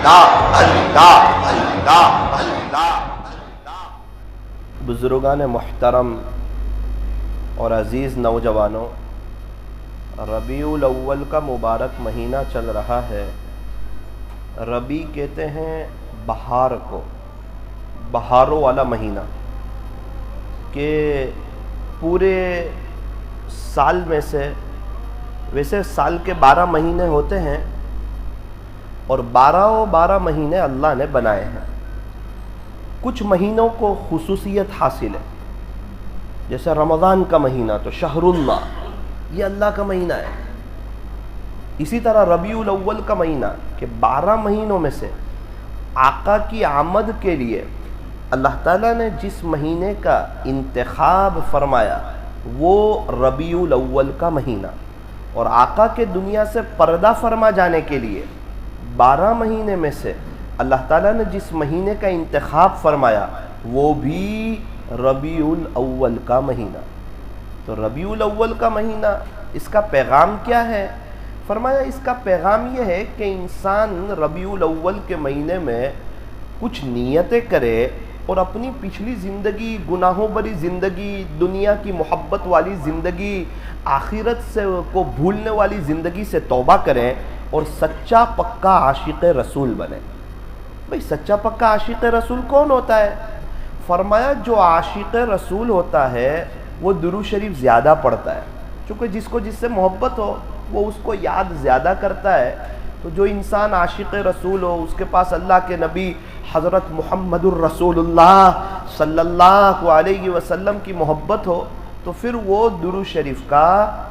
اللہ اللہ اللہ اللہ۔ بزرگان محترم اور عزیز نوجوانوں، ربیع الاول کا مبارک مہینہ چل رہا ہے۔ ربیع کہتے ہیں بہار کو، بہاروں والا مہینہ، کہ پورے سال میں سے ویسے سال کے 12 مہینے ہوتے ہیں اور 12 مہینے اللہ نے بنائے ہیں۔ کچھ مہینوں کو خصوصیت حاصل ہے، جیسے رمضان کا مہینہ تو شہر اللہ، یہ اللہ کا مہینہ ہے۔ اسی طرح ربیع الاول کا مہینہ کہ 12 مہینوں میں سے آقا کی آمد کے لیے اللہ تعالیٰ نے جس مہینے کا انتخاب فرمایا وہ ربیع الاول کا مہینہ، اور آقا کے دنیا سے پردہ فرما جانے کے لیے 12 مہینے میں سے اللہ تعالیٰ نے جس مہینے کا انتخاب فرمایا وہ بھی ربیع الاول کا مہینہ۔ تو ربیع الاول کا مہینہ، اس کا پیغام کیا ہے؟ فرمایا اس کا پیغام یہ ہے کہ انسان ربیع الاول کے مہینے میں کچھ نیتیں کرے اور اپنی پچھلی زندگی، گناہوں بری زندگی، دنیا کی محبت والی زندگی، آخرت سے کو بھولنے والی زندگی سے توبہ کریں اور سچا پکا عاشق رسول بنے۔ بھئی سچا پکا عاشق رسول کون ہوتا ہے؟ فرمایا جو عاشق رسول ہوتا ہے وہ درود شریف زیادہ پڑھتا ہے، چونکہ جس سے محبت ہو وہ اس کو یاد زیادہ کرتا ہے۔ تو جو انسان عاشق رسول ہو، اس کے پاس اللہ کے نبی حضرت محمد الرسول اللہ صلی اللہ علیہ وسلم کی محبت ہو، تو پھر وہ درود شریف کا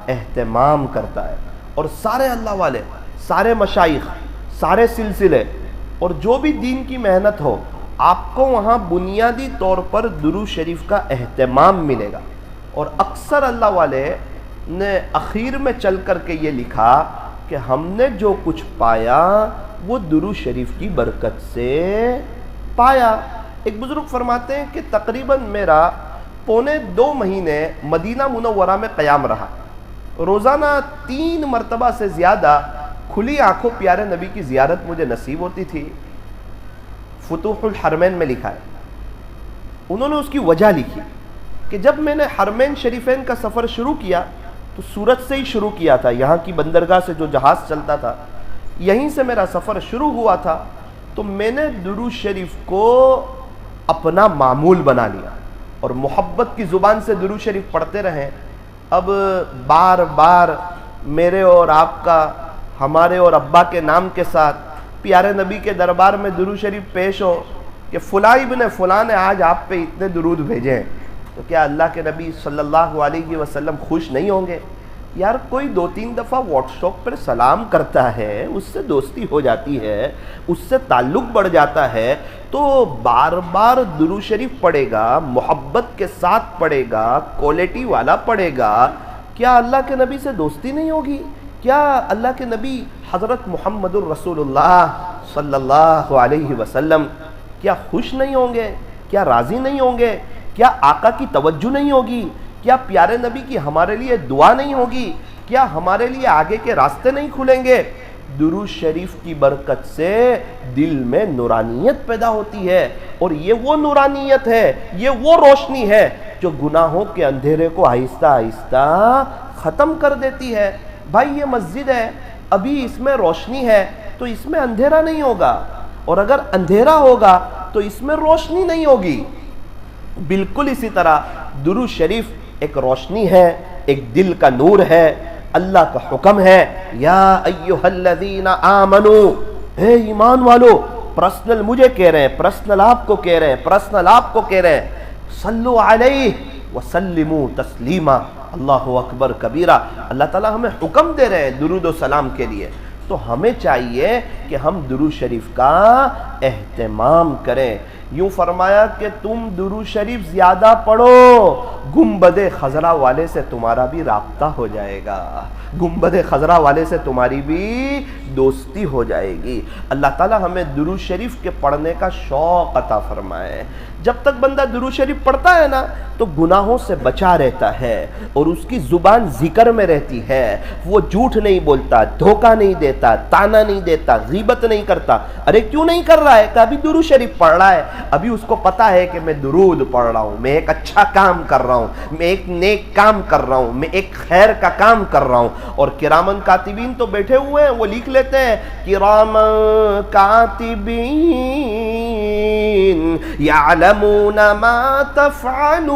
اہتمام کرتا ہے۔ اور سارے اللہ والے، سارے مشائخ، سارے سلسلے اور جو بھی دین کی محنت ہو، آپ کو وہاں بنیادی طور پر درود شریف کا اہتمام ملے گا۔ اور اکثر اللہ والے نے اخیر میں چل کر کے یہ لکھا کہ ہم نے جو کچھ پایا وہ درود شریف کی برکت سے پایا۔ ایک بزرگ فرماتے ہیں کہ تقریباً میرا 2.25 مہینے مدینہ منورہ میں قیام رہا، روزانہ 3 مرتبہ سے زیادہ کھلی آنکھوں پیارے نبی کی زیارت مجھے نصیب ہوتی تھی۔ فتوح الحرمین میں لکھا ہے، انہوں نے اس کی وجہ لکھی کہ جب میں نے حرمین شریفین کا سفر شروع کیا تو سورت سے ہی شروع کیا تھا، یہاں کی بندرگاہ سے جو جہاز چلتا تھا یہیں سے میرا سفر شروع ہوا تھا، تو میں نے درود شریف کو اپنا معمول بنا لیا اور محبت کی زبان سے درود شریف پڑھتے رہیں۔ اب بار بار میرے اور آپ کا، ہمارے اور ابا کے نام کے ساتھ پیارے نبی کے دربار میں درود شریف پیش ہو کہ فلاں ابن فلاں نے آج آپ پہ اتنے درود بھیجے ہیں، تو کیا اللہ کے نبی صلی اللہ علیہ وسلم خوش نہیں ہوں گے؟ یار کوئی 2-3 دفعہ واٹس ایپ پر سلام کرتا ہے، اس سے دوستی ہو جاتی ہے، اس سے تعلق بڑھ جاتا ہے، تو بار بار درود شریف پڑھے گا، محبت کے ساتھ پڑھے گا، کوالٹی والا پڑھے گا، کیا اللہ کے نبی سے دوستی نہیں ہوگی؟ کیا اللہ کے نبی حضرت محمد الرسول اللہ صلی اللہ علیہ وسلم کیا خوش نہیں ہوں گے؟ کیا راضی نہیں ہوں گے؟ کیا آقا کی توجہ نہیں ہوگی؟ کیا پیارے نبی کی ہمارے لیے دعا نہیں ہوگی؟ کیا ہمارے لیے آگے کے راستے نہیں کھلیں گے؟ درود شریف کی برکت سے دل میں نورانیت پیدا ہوتی ہے، اور یہ وہ نورانیت ہے، یہ وہ روشنی ہے جو گناہوں کے اندھیرے کو آہستہ آہستہ ختم کر دیتی ہے۔ بھائی یہ مسجد ہے، ابھی اس میں روشنی ہے تو اس میں اندھیرا نہیں ہوگا، اور اگر اندھیرا ہوگا تو اس میں روشنی نہیں ہوگی۔ بالکل اسی طرح درود شریف ایک روشنی ہے، ایک دل کا نور ہے، اللہ کا حکم ہے، یا ایھا الذین آمنو، اے ایمان والو، پرسنل مجھے کہہ رہے ہیں، پرسنل آپ کو کہہ رہے ہیں، پرسنل آپ کو کہہ رہے ہیں، صلو علیہ وسلموا تسلیما، اللہ اکبر کبیرہ۔ اللہ تعالیٰ ہمیں حکم دے رہے ہیں درود و سلام کے لیے، تو ہمیں چاہیے کہ ہم درود شریف کا اہتمام کریں۔ یوں فرمایا کہ تم درود شریف زیادہ پڑھو، گنبد خضرا والے سے تمہارا بھی رابطہ ہو جائے گا، گنبد خضرا والے سے تمہاری بھی دوستی ہو جائے گی۔ اللہ تعالیٰ ہمیں درود شریف کے پڑھنے کا شوق عطا فرمائے۔ جب تک بندہ درود شریف پڑھتا ہے نا تو گناہوں سے بچا رہتا ہے، اور اس کی زبان ذکر میں رہتی ہے، وہ جھوٹ نہیں بولتا، دھوکہ نہیں دیتا، تانا نہیں دیتا، غیبت نہیں کرتا. ارے کیوں نہیں کر رہا ہے؟ کہ ابھی درود شریف پڑھ رہا ہے, ابھی اس کو پتا ہے کہ میں درود پڑھ رہا ہوں, میں ایک اچھا کام کر رہا ہوں, میں ایک نیک کام کر رہا ہوں, میں ایک خیر کا کام کر رہا ہوں. اور کرامن کاتبین تو بیٹھے ہوئے ہیں, وہ لکھ لیتے ہیں کرامن کاتبین یعلمون ما تفعلون.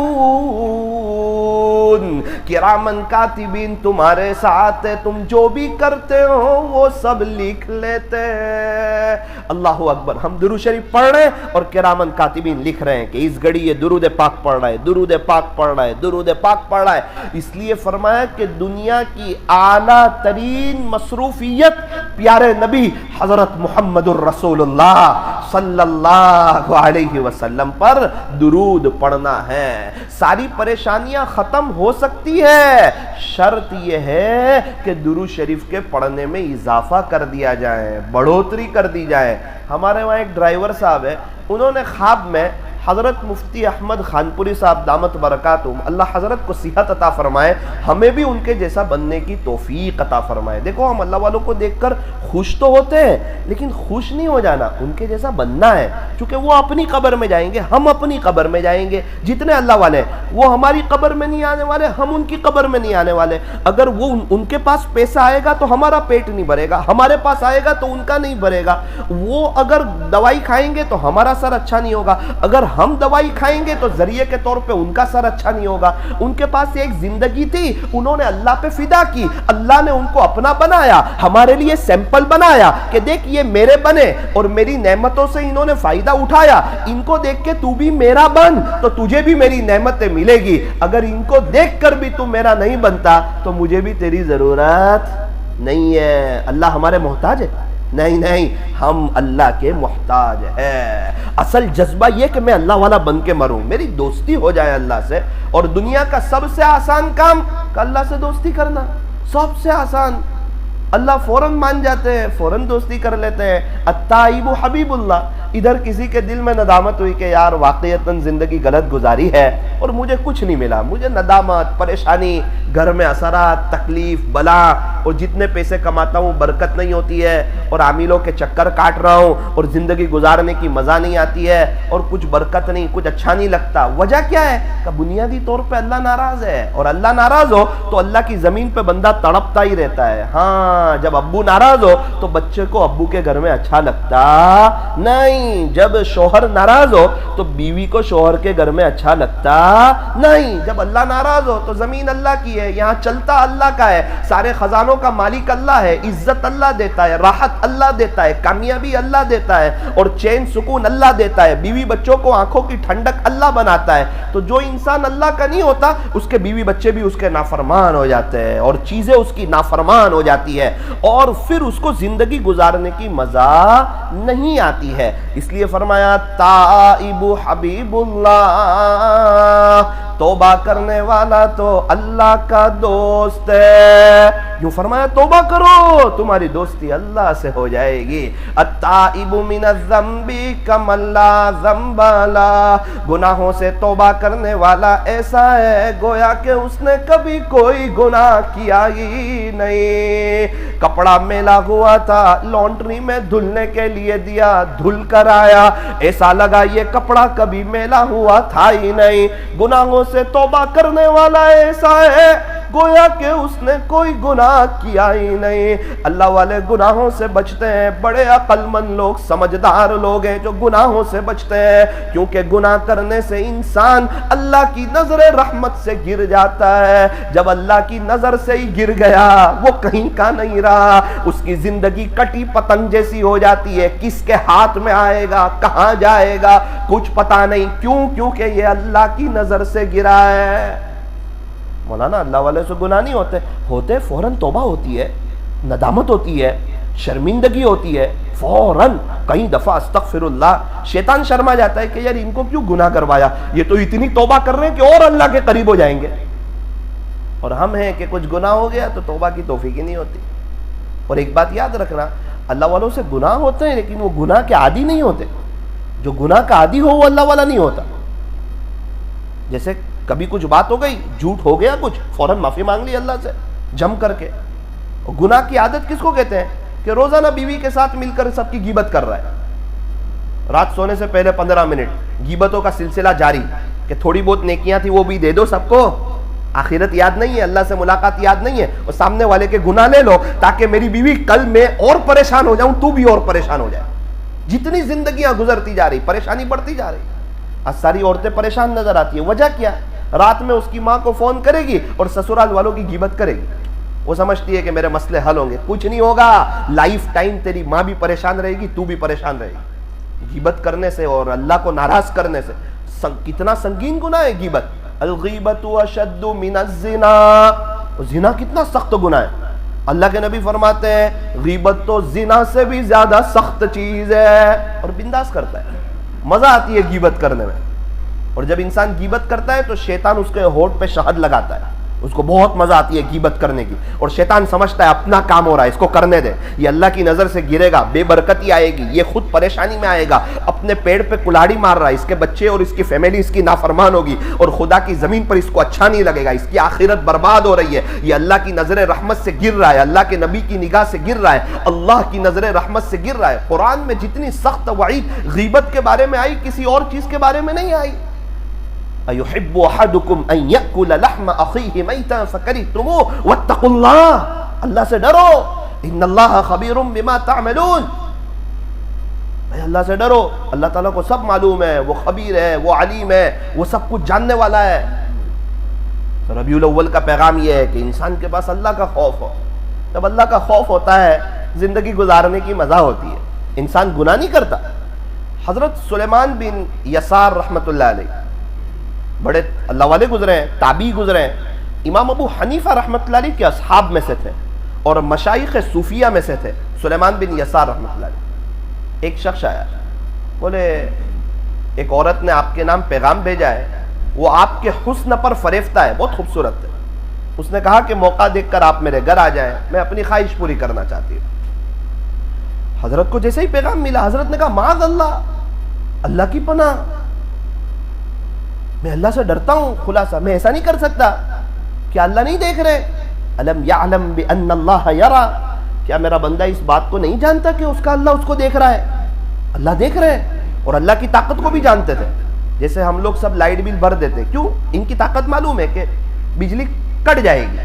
کرامن کاتبین تمہارے ساتھ ہے, تم جو بھی کرتے ہو وہ سب لکھ لیتے ہیں. اللہ اکبر. ہم درود شریف پڑھ رہے ہیں اور کرامن کاتبین لکھ رہے ہیں کہ اس گھڑی یہ درود پاک پڑھ رہا ہے, درود پاک پڑھ رہا ہے, درود پاک پڑھ رہا ہے. اس لیے فرمایا کہ دنیا کی اعلیٰ ترین مصروفیت پیارے نبی حضرت محمد الرسول اللہ صلی اللہ علیہ وسلم پر درود پڑھنا ہے. ساری پریشانیاں ختم ہو سکتی ہے, شرط یہ ہے کہ درود شریف کے پڑھنے میں اضافہ کر دیا جائے, بڑھوتری کر دی جائے. ہمارے وہاں ایک ڈرائیور صاحب ہے, انہوں نے خواب میں حضرت مفتی احمد خانپوری صاحب دامت برکاتہم, اللہ حضرت کو صحت عطا فرمائے, ہمیں بھی ان کے جیسا بننے کی توفیق عطا فرمائے. دیکھو ہم اللہ والوں کو دیکھ کر خوش تو ہوتے ہیں, لیکن خوش نہیں ہو جانا, ان کے جیسا بننا ہے. چونکہ وہ اپنی قبر میں جائیں گے, ہم اپنی قبر میں جائیں گے. جتنے اللہ والے ہیں وہ ہماری قبر میں نہیں آنے والے, ہم ان کی قبر میں نہیں آنے والے. اگر وہ ان کے پاس پیسہ آئے گا تو ہمارا پیٹ نہیں بھرے گا, ہمارے پاس آئے گا تو ان کا نہیں بھرے گا. وہ اگر دوائی کھائیں گے تو ہمارا سر اچھا نہیں ہوگا, اگر ہم دوائی کھائیں گے تو ذریعے کے طور پہ ان کا سر اچھا نہیں ہوگا. ان کے پاس ایک زندگی تھی, انہوں نے اللہ پہ فدا کی, اللہ نے ان کو اپنا بنایا, ہمارے لیے سیمپل بنایا کہ دیکھ یہ میرے بنے اور میری نعمتوں سے انہوں نے فائدہ اٹھایا. ان کو دیکھ کے تو بھی میرا بن تو تجھے بھی میری نعمتیں ملے گی. اگر ان کو دیکھ کر بھی تو میرا نہیں بنتا تو مجھے بھی تیری ضرورت نہیں ہے. اللہ ہمارے محتاج ہے؟ نہیں نہیں, ہم اللہ کے محتاج ہیں. اصل جذبہ یہ کہ میں اللہ والا بن کے مروں, میری دوستی ہو جائے اللہ سے. اور دنیا کا سب سے آسان کام کہ اللہ سے دوستی کرنا, سب سے آسان. اللہ فوراً مان جاتے ہیں, فوراً دوستی کر لیتے ہیں. التائب حبیب اللہ. ادھر کسی کے دل میں ندامت ہوئی کہ یار واقعتاً زندگی غلط گزاری ہے اور مجھے کچھ نہیں ملا, مجھے ندامت, پریشانی, گھر میں اثرات, تکلیف, بلا, اور جتنے پیسے کماتا ہوں برکت نہیں ہوتی ہے, اور عاملوں کے چکر کاٹ رہا ہوں, اور زندگی گزارنے کی مزہ نہیں آتی ہے, اور کچھ برکت نہیں, کچھ اچھا نہیں لگتا. وجہ کیا ہے؟ کہ بنیادی طور پہ اللہ ناراض ہے, اور اللہ ناراض ہو تو اللہ کی زمین پہ بندہ تڑپتا ہی رہتا ہے. ہاں, جب ابو ناراض ہو تو بچے کو ابو کے گھر میں اچھا لگتا نہیں. جب شوہر ناراض ہو تو بیوی کو شوہر کے گھر میں اچھا لگتا نہیں. جب اللہ ناراض ہو تو زمین اللہ کی ہے, یہاں چلتا اللہ کا ہے, سارے خزانوں کا مالک اللہ ہے, عزت اللہ دیتا ہے, راحت اللہ دیتا ہے, کامیابی اللہ دیتا ہے, اور چین سکون اللہ دیتا ہے, بیوی بچوں کو آنکھوں کی ٹھنڈک اللہ بناتا ہے. تو جو انسان اللہ کا نہیں ہوتا اس کے بیوی بچے بھی اس کے نافرمان ہو جاتے ہیں, اور چیزیں اس کی نافرمان ہو جاتی ہے, اور پھر اس کو زندگی گزارنے کی مزہ نہیں آتی ہے. اس لیے فرمایا تائب حبیب اللہ, توبہ کرنے والا تو اللہ کا دوست ہے. یوں فرمایا توبہ کرو, تمہاری دوستی اللہ سے ہو جائے گی. التائب من الذنب کمن لا ذنب لا. گناہوں سے توبہ کرنے والا ایسا ہے گویا کہ اس نے کبھی کوئی گناہ کیا ہی نہیں. کپڑا میلا ہوا تھا, لانڈری میں دھلنے کے لیے دیا, دھل کر آیا, ایسا لگا یہ کپڑا کبھی میلا ہوا تھا ہی نہیں. گناہوں سے توبہ کرنے والا ایسا ہے گویا کہ اس نے کوئی گناہ کیا ہی نہیں. اللہ والے گناہوں سے بچتے ہیں, بڑے عقل مند لوگ, سمجھدار لوگ ہیں جو گناہوں سے بچتے ہیں, کیونکہ گناہ کرنے سے انسان اللہ کی نظر رحمت سے گر جاتا ہے. جب اللہ کی نظر سے ہی گر گیا وہ کہیں کا نہیں رہا, اس کی زندگی کٹی پتنگ جیسی ہو جاتی ہے, کس کے ہاتھ میں آئے گا, کہاں جائے گا, کچھ پتا نہیں. کیوں؟ کیونکہ یہ اللہ کی نظر سے گرا ہے. مولانا اللہ والے سے گناہ نہیں ہوتے فوراً توبہ ہوتی ہے, ندامت ہوتی ہے, شرمندگی ہوتی ہے فوراً. کئی دفعہ استغفر اللہ, شیطان شرما جاتا ہے کہ یار ان کو کیوں گناہ کروایا, یہ تو اتنی توبہ کر رہے ہیں کہ اور اللہ کے قریب ہو جائیں گے. اور ہم ہیں کہ کچھ گناہ ہو گیا تو توبہ کی توفیق ہی نہیں ہوتی. اور ایک بات یاد رکھنا, اللہ والوں سے گناہ ہوتے ہیں لیکن وہ گناہ کے عادی نہیں ہوتے. جو گناہ کا عادی ہو وہ اللہ والا نہیں ہوتا. جیسے کبھی کچھ بات ہو گئی, جھوٹ ہو گیا کچھ, فوراً معافی مانگ لی اللہ سے جم کر کے. اور گناہ کی عادت کس کو کہتے ہیں؟ کہ روزانہ بیوی کے ساتھ مل کر سب کی غیبت کر رہا ہے، رات سونے سے پہلے 15 منٹ غیبتوں کا سلسلہ جاری، کہ تھوڑی بہت نیکیاں تھی وہ بھی دے دو سب کو، آخرت یاد نہیں ہے، اللہ سے ملاقات یاد نہیں ہے، اور سامنے والے کے گناہ لے لو تاکہ میری بیوی کل میں اور پریشان ہو جاؤں، تو بھی اور پریشان ہو جائے۔ جتنی زندگیاں گزرتی جا رہی پریشانی بڑھتی جا رہی، آج ساری عورتیں پریشان نظر آتی ہیں۔ وجہ کیا؟ رات میں اس کی ماں کو فون کرے گی اور سسرال والوں کی غیبت کرے گی، وہ سمجھتی ہے کہ میرے مسئلے حل ہوں گے۔ کچھ نہیں ہوگا، لائف ٹائم تیری ماں بھی پریشان رہے گی، تو بھی پریشان رہے گی۔ غیبت کرنے سے اور اللہ کو ناراض کرنے سے کتنا سنگین گناہ ہے غیبت۔ الغیبت اشد من الزنا، زنا کتنا سخت گناہ ہے۔ اللہ کے نبی فرماتے ہیں غیبت تو زنا سے بھی زیادہ سخت چیز ہے، اور بنداس کرتا ہے، مزہ آتی ہے غیبت کرنے میں۔ اور جب انسان غیبت کرتا ہے تو شیطان اس کے ہونٹ پہ شہد لگاتا ہے، اس کو بہت مزہ آتی ہے غیبت کرنے کی، اور شیطان سمجھتا ہے اپنا کام ہو رہا ہے، اس کو کرنے دے، یہ اللہ کی نظر سے گرے گا، بے برکتی آئے گی، یہ خود پریشانی میں آئے گا، اپنے پیڑ پہ کلاڑی مار رہا ہے، اس کے بچے اور اس کی فیملی اس کی نافرمان ہوگی، اور خدا کی زمین پر اس کو اچھا نہیں لگے گا، اس کی آخرت برباد ہو رہی ہے، یہ اللہ کی نظر رحمت سے گر رہا ہے، اللہ کے نبی کی نگاہ سے گر رہا ہے، اللہ کی نظر رحمت سے گر رہا ہے۔ قرآن میں جتنی سخت وعید غیبت کے بارے میں آئی کسی اور چیز کے بارے میں نہیں آئی۔ اَيُحِبُّ أَحَدُكُمْ أَن يَأْكُلَ لَحْمَ أَخِيهِ مَيْتًا فَكَرِهْتُمُوهُ وَاتَّقُوا اللَّهَ، اللہ سے ڈرو، إِنَّ اللَّهَ خَبِيرٌ بِمَا تَعْمَلُونَ، اے اللہ سے ڈرو، اللہ تعالیٰ کو سب معلوم ہے، وہ خبیر ہے، وہ علیم ہے، وہ سب کچھ جاننے والا ہے۔ تو ربیع الاول کا پیغام یہ ہے کہ انسان کے پاس اللہ کا خوف ہو، جب اللہ کا خوف ہوتا ہے زندگی گزارنے کی مزہ ہوتی ہے، انسان گناہ نہیں کرتا۔ حضرت سلیمان بن یسار رحمۃ اللہ علیہ بڑے اللہ والے گزرے ہیں، تابعی گزرے ہیں، امام ابو حنیفہ رحمۃ اللہ علیہ کے اصحاب میں سے تھے اور مشائخ صوفیہ میں سے تھے سلیمان بن یسار رحمۃ اللہ علیہ۔ ایک شخص آیا، بولے ایک عورت نے آپ کے نام پیغام بھیجا ہے، وہ آپ کے حسن پر فریفتہ ہے، بہت خوبصورت ہے، اس نے کہا کہ موقع دیکھ کر آپ میرے گھر آ جائیں، میں اپنی خواہش پوری کرنا چاہتی ہوں۔ حضرت کو جیسے ہی پیغام ملا، حضرت نے کہا معاذ اللہ، اللہ کی پناہ، میں اللہ سے ڈرتا ہوں، خلاصہ میں ایسا نہیں کر سکتا، کیا اللہ نہیں دیکھ رہے؟ الم یعلم بان اللہ یرا، کیا میرا بندہ اس بات کو نہیں جانتا کہ اس کا اللہ اس کو دیکھ رہا ہے؟ اللہ دیکھ رہے ہیں، اور اللہ کی طاقت کو بھی جانتے تھے۔ جیسے ہم لوگ سب لائٹ بل بھر دیتے، کیوں؟ ان کی طاقت معلوم ہے کہ بجلی کٹ جائے گی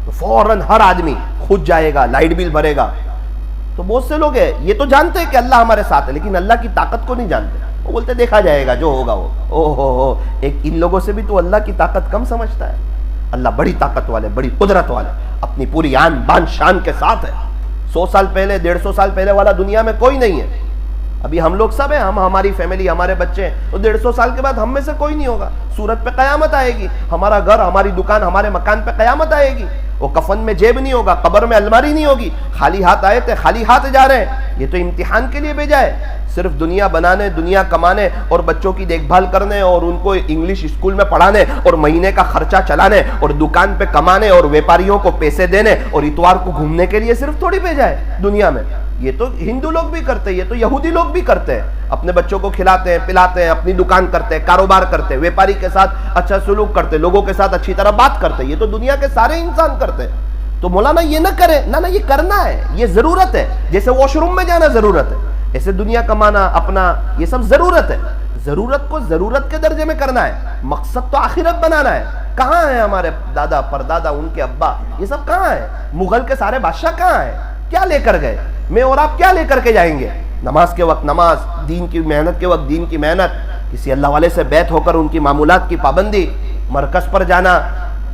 تو فوراً ہر آدمی خود جائے گا لائٹ بل بھرے گا۔ تو بہت سے لوگ ہیں یہ تو جانتے ہیں کہ اللہ ہمارے ساتھ ہے، لیکن اللہ کی طاقت کو نہیں جانتے، وہ بولتے دیکھا جائے گا جو ہوگا وہ۔ او ہو، ایک ان لوگوں سے بھی تو اللہ کی طاقت کم سمجھتا ہے۔ اللہ بڑی طاقت والے، بڑی قدرت والے، اپنی پوری آن بان شان کے ساتھ ہے۔ 100 سال پہلے 150 سال پہلے والا دنیا میں کوئی نہیں ہے۔ ابھی ہم لوگ سب ہیں، ہماری فیملی، ہمارے بچے، تو 150 سال کے بعد ہم میں سے کوئی نہیں ہوگا۔ صورت پہ قیامت آئے گی، ہمارا گھر، ہماری دکان، ہمارے مکان پہ قیامت آئے گی، وہ کفن میں جیب نہیں ہوگا، قبر میں الماری نہیں ہوگی، خالی ہاتھ آئے تھے خالی ہاتھ جا رہے ہیں۔ یہ تو امتحان کے لیے بھیجا ہے، صرف دنیا بنانے، دنیا کمانے اور بچوں کی دیکھ بھال کرنے اور ان کو انگلش اسکول میں پڑھانے اور مہینے کا خرچہ چلانے اور دکان پہ کمانے اور ویپاریوں کو پیسے دینے اور اتوار کو گھومنے کے لیے صرف تھوڑی بھیجا ہے دنیا میں۔ یہ تو ہندو لوگ بھی کرتے ہیں، یہ تو یہودی لوگ بھی کرتے ہیں، اپنے بچوں کو کھلاتے ہیں، پلاتے ہیں، اپنی دکان کرتے ہیں، کاروبار کرتے ہیں، ویپاری کے ساتھ اچھا سلوک کرتے ہیں، لوگوں کے ساتھ اچھی طرح بات کرتے ہیں، یہ تو دنیا کے سارے انسان کرتے ہیں۔ تو مولانا یہ نہ کرے، نہ یہ کرنا ہے، یہ ضرورت ہے، جیسے واش روم میں جانا ضرورت ہے، ایسے دنیا کمانا اپنا یہ سب ضرورت ہے۔ ضرورت کو ضرورت کے درجے میں کرنا ہے، مقصد تو آخرت بنانا ہے۔ کہاں ہیں ہمارے دادا پردادا، ان کے ابا، یہ سب کہاں ہیں؟ مغل کے سارے بادشاہ کہاں ہیں؟ کیا لے کر گئے؟ میں اور آپ کیا لے کر کے جائیں گے؟ نماز کے وقت نماز، دین کی محنت کے وقت دین کی محنت، کسی اللہ والے سے بیعت ہو کر ان کی معمولات کی پابندی، مرکز پر جانا،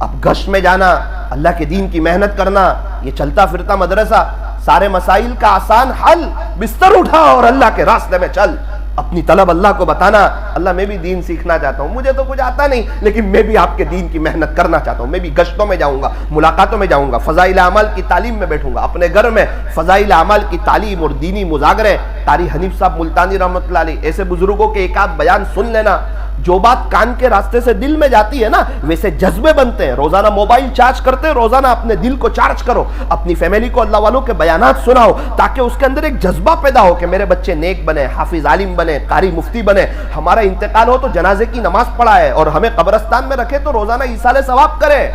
اب گشت میں جانا، اللہ کے دین کی محنت کرنا، یہ چلتا پھرتا مدرسہ، سارے مسائل کا آسان حل، بستر اٹھا اور اللہ کے راستے میں چل، اپنی طلب اللہ کو بتانا، اللہ میں بھی دین سیکھنا چاہتا ہوں، مجھے تو کچھ آتا نہیں لیکن میں بھی آپ کے دین کی محنت کرنا چاہتا ہوں، میں بھی گشتوں میں جاؤں گا، ملاقاتوں میں جاؤں گا، فضائل اعمال کی تعلیم میں بیٹھوں گا، اپنے گھر میں فضائل اعمال کی تعلیم اور دینی مذاکرے۔ قاری حنیف صاحب ملتانی رحمۃ اللہ علیہ، ایسے بزرگوں کے ایک آدھ بیان سن لینا، جو بات کان کے راستے سے دل میں جاتی ہے نا، ویسے جذبے بنتے ہیں۔ روزانہ موبائل چارج کرتے، روزانہ اپنے دل کو چارج کرو، اپنی فیملی کو اللہ والوں کے بیانات سناؤ، تاکہ اس کے اندر ایک جذبہ پیدا ہو کہ میرے بچے نیک بنے، حافظ عالم بنے، قاری مفتی بنے، ہمارا انتقال ہو تو جنازے کی نماز پڑھائے اور ہمیں قبرستان میں رکھے تو روزانہ ایصال ثواب کرے۔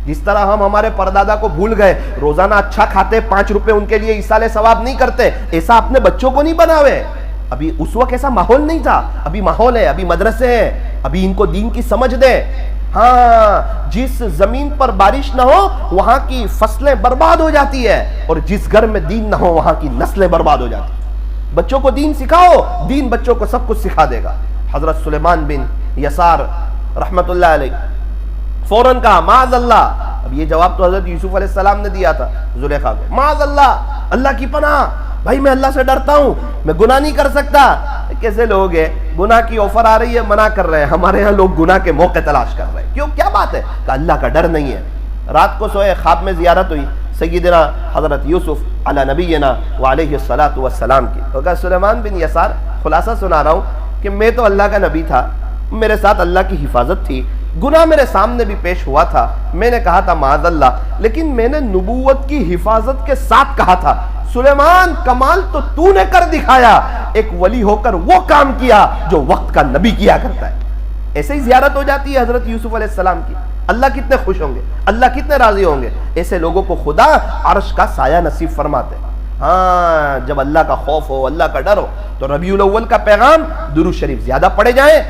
جس طرح ہم ہمارے پردادا کو بھول گئے، روزانہ اچھا کھاتے، 5 روپے ان کے لیے ایصال ثواب نہیں کرتے، ایسا اپنے بچوں کو نہیں بناوے۔ ابھی اس وقت ایسا ماحول نہیں تھا، ابھی ماحول ہے، ابھی مدرسے ہیں، ابھی ان کو دین کی سمجھ دے۔ ہاں، جس زمین پر بارش نہ ہو وہاں کی فصلیں برباد ہو جاتی ہے، اور جس گھر میں دین نہ ہو وہاں کی نسلیں برباد ہو جاتی ہیں۔ بچوں کو دین سکھاؤ، دین بچوں کو سب کچھ سکھا دے گا۔ حضرت سلیمان بن یسار رحمت اللہ علیہ فوراً کہا معاذ اللہ۔ اب یہ جواب تو حضرت یوسف علیہ السلام نے دیا تھا زلیخا کو، معاذ اللہ، اللہ کی پناہ، بھائی میں اللہ سے ڈرتا ہوں، میں گناہ نہیں کر سکتا۔ کیسے لوگ ہیں، گناہ کی آفر آ رہی ہے منع کر رہے ہیں، ہمارے ہاں لوگ گناہ کے موقع تلاش کر رہے ہیں، کیوں، کیا بات ہے کہ اللہ کا ڈر نہیں ہے۔ رات کو سوئے، خواب میں زیارت ہوئی سیدنا حضرت یوسف علی نبینا وعلیہ الصلاۃ والسلام کی۔ تو کہا سلیمان بن یسار، خلاصہ سنا رہا ہوں کہ میں تو اللہ کا نبی تھا، میرے ساتھ اللہ کی حفاظت تھی، گناہ میرے سامنے بھی پیش ہوا تھا، میں نے کہا تھا معاذ اللہ، لیکن میں نے نبوت کی حفاظت کے ساتھ کہا تھا سلیمان کمال تو نے کر دکھایا، ایک ولی ہو کر وہ کام کیا جو وقت کا نبی کیا کرتا ہے۔ ایسے ہی زیارت ہو جاتی ہے حضرت یوسف علیہ السلام کی، اللہ کتنے خوش ہوں گے، اللہ کتنے راضی ہوں گے، ایسے لوگوں کو خدا عرش کا سایہ نصیب فرماتے ہیں۔ ہاں، جب اللہ کا خوف ہو، اللہ کا ڈر ہو، تو ربیع الاول کا پیغام درود شریف زیادہ پڑھے جائیں،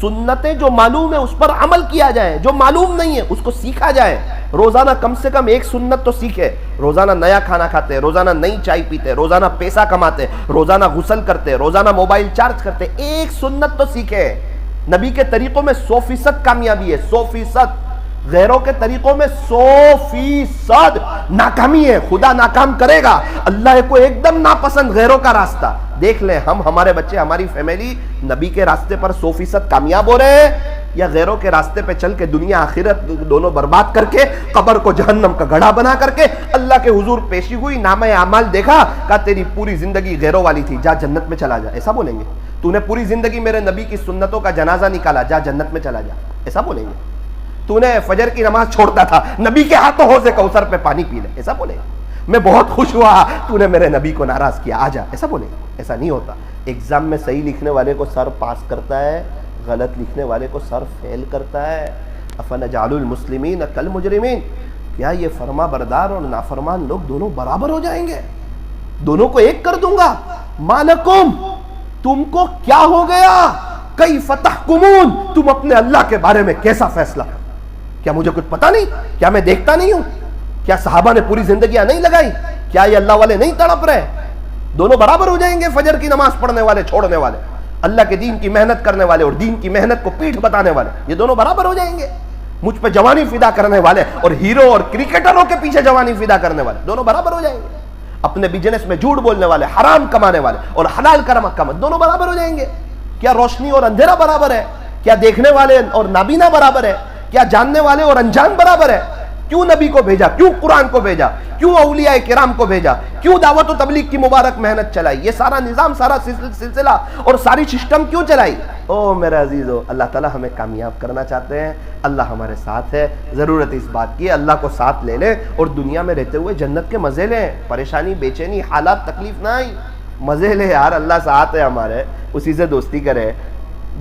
سنتیں جو معلوم ہے اس پر عمل کیا جائے، جو معلوم نہیں ہے اس کو سیکھا جائے۔ روزانہ کم سے کم ایک سنت تو سیکھے، روزانہ نیا کھانا کھاتے، روزانہ نئی چائے پیتے، روزانہ پیسہ کماتے، روزانہ غسل کرتے، روزانہ موبائل چارج کرتے، ایک سنت تو سیکھے۔ نبی کے طریقوں میں 100% کامیابی ہے، 100%۔ غیروں کے طریقوں میں 100% ناکامی ہے، خدا ناکام کرے گا۔ اللہ کو ایک دم ناپسند غیروں کا راستہ۔ دیکھ لیں ہم، ہمارے بچے، ہماری فیملی نبی کے راستے پر 100% کامیاب ہو رہے ہیں، یا غیروں کے راستے پہ چل کے دنیا آخرت دونوں برباد کر کے، قبر کو جہنم کا گڑھا بنا کر کے اللہ کے حضور پیشی ہوئی، نامہ اعمال دیکھا، کہا تیری پوری زندگی غیروں والی تھی، جا جنت میں چلا جا، ایسا بولیں گے؟ تو نے پوری زندگی میرے نبی کی سنتوں کا جنازہ نکالا، جا جنت میں چلا جا، ایسا بولیں گے؟ تو نے فجر کی نماز چھوڑتا تھا، نبی کے ہاتھوں حوض کوثر پہ پانی پی لے، ایسا بولے؟ میں بہت خوش ہوا تو نے میرے نبی کو ناراض کیا، آ جا، ایسا بولے؟ ایسا نہیں ہوتا۔ ایگزام میں صحیح لکھنے والے کو سر پاس کرتا ہے، غلط لکھنے والے کو سر فیل کرتا ہے۔ افنجعل المسلمین کالمجرمین، کیا یہ فرما بردار اور نافرمان لوگ دونوں برابر ہو جائیں گے؟ دونوں کو ایک کر دوں گا۔ مالکم، تم کو کیا ہو گیا؟ کیف تحکمون، تم اپنے اللہ کے بارے میں کیسا فیصلہ کرتے؟ کیا مجھے کچھ پتا نہیں؟ کیا میں دیکھتا نہیں ہوں؟ کیا صحابہ نے پوری زندگیاں نہیں لگائی؟ کیا یہ اللہ والے نہیں تڑپ رہے؟ دونوں برابر ہو جائیں گے، فجر کی نماز پڑھنے والے چھوڑنے والے، اللہ کے دین کی محنت کرنے والے اور دین کی محنت کو پیٹھ بتانے والے، یہ دونوں برابر ہو جائیں گے۔ مجھ پہ جوانی فدا کرنے والے اور ہیرو اور کرکٹروں کے پیچھے جوانی فدا کرنے والے دونوں برابر ہو جائیں گے۔ اپنے بزنس میں جھوٹ بولنے والے، حرام کمانے والے اور حلال کمانے، دونوں برابر ہو جائیں گے۔ کیا روشنی اور اندھیرا برابر ہے؟ کیا دیکھنے والے اور نابینا برابر ہے؟ کیا جاننے والے اور انجان برابر ہے؟ کیوں نبی کو بھیجا؟ کیوں قرآن کو بھیجا؟ کیوں اولیاء کرام کو بھیجا؟ کیوں دعوت و تبلیغ کی مبارک محنت چلائی؟ یہ سارا نظام، سارا سلسلہ اور ساری سسٹم کیوں چلائی؟ او میرے عزیزو، اللہ تعالیٰ ہمیں کامیاب کرنا چاہتے ہیں، اللہ ہمارے ساتھ ہے۔ ضرورت اس بات کی اللہ کو ساتھ لے لیں اور دنیا میں رہتے ہوئے جنت کے مزے لیں، پریشانی، بے چینی، حالات، تکلیف نہ آئی، مزے لے یار، اللہ ساتھ ہے ہمارے، اسی سے دوستی کرے۔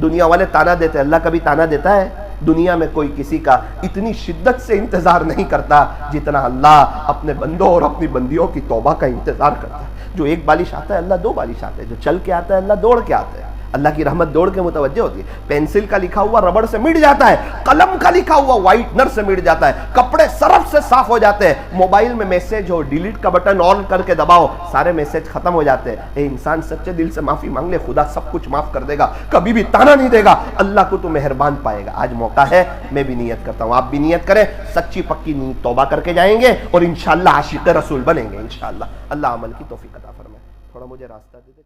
دنیا والے تانا دیتے، اللہ کبھی تانا دیتا ہے؟ دنیا میں کوئی کسی کا اتنی شدت سے انتظار نہیں کرتا جتنا اللہ اپنے بندوں اور اپنی بندیوں کی توبہ کا انتظار کرتا ہے۔ جو ایک بالش آتا ہے اللہ 2 بالش آتے ہیں، جو چل کے آتا ہے اللہ دوڑ کے آتا ہے۔ اللہ کی رحمت دوڑ کے متوجہ ہوتی ہے۔ پینسل کا لکھا ہوا ربڑ سے مٹ جاتا ہے، قلم کا لکھا ہوا وائٹنر سے مٹ جاتا ہے، کپڑے سرف سے صاف ہو جاتے ہیں، موبائل میں میسج ہو، ڈیلیٹ کا بٹن آن کر کے دباؤ، سارے میسج ختم ہو جاتے ہیں۔ اے انسان سچے دل سے معافی مانگ لے، خدا سب کچھ معاف کر دے گا، کبھی بھی تانا نہیں دے گا، اللہ کو تو مہربان پائے گا۔ آج موقع ہے، میں بھی نیت کرتا ہوں، آپ بھی نیت کریں، سچی پکی نیت توبہ کر کے جائیں گے اور انشاءاللہ عاشق رسول بنیں گے انشاءاللہ۔ اللہ عمل کی توفیق عطا فرمائے۔ تھوڑا مجھے راستہ دے دے۔